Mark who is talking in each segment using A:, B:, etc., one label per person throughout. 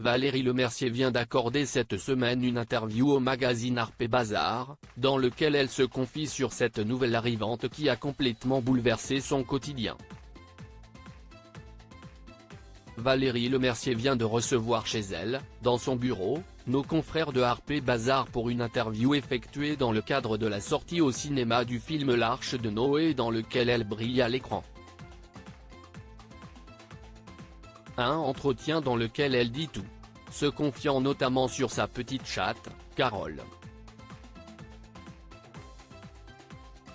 A: Valérie Lemercier vient d'accorder cette semaine une interview au magazine Harper Bazaar, dans lequel elle se confie sur cette nouvelle arrivante qui a complètement bouleversé son quotidien. Valérie Lemercier vient de recevoir chez elle, dans son bureau, nos confrères de Harper Bazaar pour une interview effectuée dans le cadre de la sortie au cinéma du film L'Arche de Noé dans lequel elle brille à l'écran. Un entretien dans lequel elle dit tout, se confiant notamment sur sa petite chatte, Carole.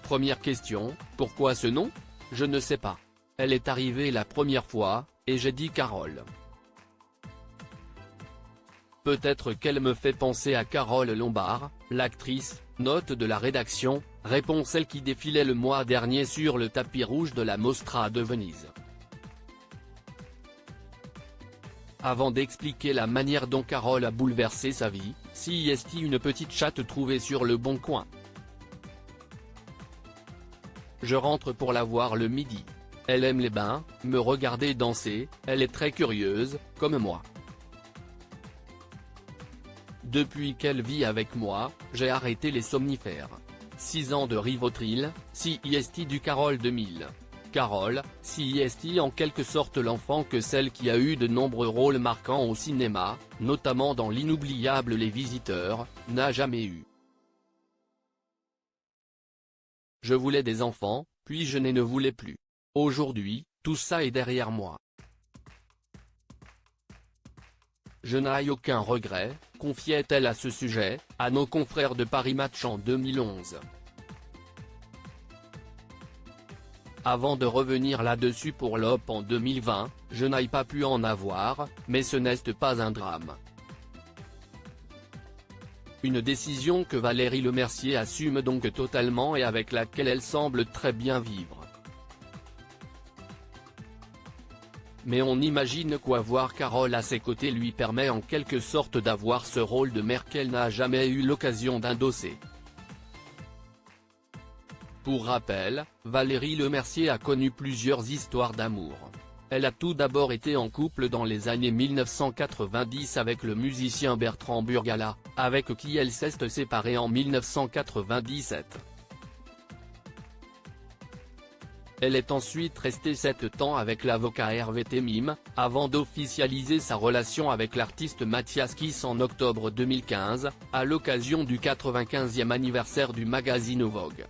A: Première question, pourquoi ce nom? Je ne sais pas. Elle est arrivée la première fois, et j'ai dit Carole. Peut-être qu'elle me fait penser à Carole Lombard, l'actrice, note de la rédaction, répond celle qui défilait le mois dernier sur le tapis rouge de la Mostra de Venise. Avant d'expliquer la manière dont Carole a bouleversé sa vie, CIST une petite chatte trouvée sur le bon coin. Je rentre pour la voir le midi. Elle aime les bains, me regarder danser, elle est très curieuse, comme moi. Depuis qu'elle vit avec moi, j'ai arrêté les somnifères. 6 ans de Rivotril, CIST du Carole 2000. Carole, CIST en quelque sorte l'enfant que celle qui a eu de nombreux rôles marquants au cinéma, notamment dans l'inoubliable Les Visiteurs, n'a jamais eu. Je voulais des enfants, puis je ne voulais plus. Aujourd'hui, tout ça est derrière moi. Je n'ai aucun regret, confiait-elle à ce sujet, à nos confrères de Paris Match en 2011. Avant de revenir là-dessus pour l'OP en 2020, je n'ai pas pu en avoir, mais ce n'est pas un drame. Une décision que Valérie Lemercier assume donc totalement et avec laquelle elle semble très bien vivre. Mais on imagine quoi voir Carole à ses côtés lui permet en quelque sorte d'avoir ce rôle de mère qu'elle n'a jamais eu l'occasion d'endosser. Pour rappel, Valérie Lemercier a connu plusieurs histoires d'amour. Elle a tout d'abord été en couple dans les années 1990 avec le musicien Bertrand Burgala, avec qui elle s'est séparée en 1997. Elle est ensuite restée 7 ans avec l'avocat Hervé Temim, avant d'officialiser sa relation avec l'artiste Mathias Kiss en octobre 2015, à l'occasion du 95e anniversaire du magazine Vogue.